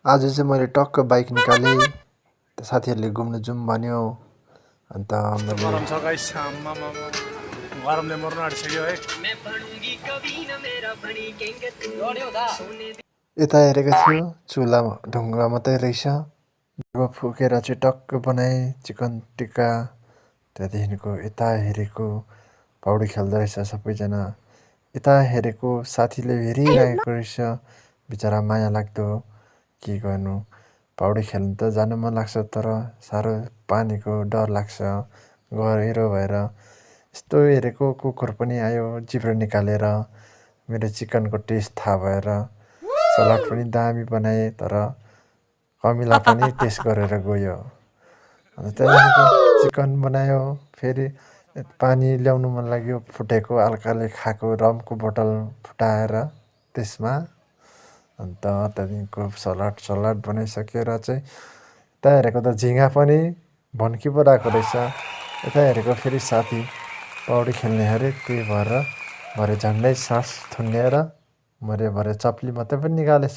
आज चाहिँ मैले टक्क बाइक निकालेँ साथीहरूले घुम्न जाउँ भन्यो अन्त मैले गरम छ गाइस आम्मामा गरमले मर्न आँटिसक्यो है यता हेरेको थियो चुला ढुङ्गा मात्रै रहेछ जब फुकेर चाहिँ टक्क बनाएँ चिकन टिक्का त्यहाँदेखिको यता हेरेको पौडी खेल्दो रहेछ सबैजना यता हेरेको साथीले हेरिरहेको रहेछ बिचरा माया लाग्दो के गर्नु पौडी खेल्नु त जानु मन लाग्छ तर साह्रो पानीको डर लाग्छ गहिरो भएर यस्तो हेरेको कुकुर पनि आयो जिब्रो निकालेर मेरो चिकनको टेस्ट थाहा भएर सलाद पनि दामी बनाएँ तर कमिला पनि टेस्ट गरेर गयो अन्त त्यहाँदेखिको चिकन बनायो फेरि पानी ल्याउनु मन लाग्यो फुटेको हल्काले खाएको रमको बोतल फुटाएर त्यसमा अन्त त्यहाँदेखिको सलाद बनाइसकेर चाहिँ यता हेरेको त झिँगा पनि भन्की पो रहेको रहेछ यता हेरेको फेरि साथी पौडी खेल्ने अरे त्यही भएर भरे झन्डै सास थुन्निएर मऱ्यो भरे चप्ली मात्रै पनि निकालेछ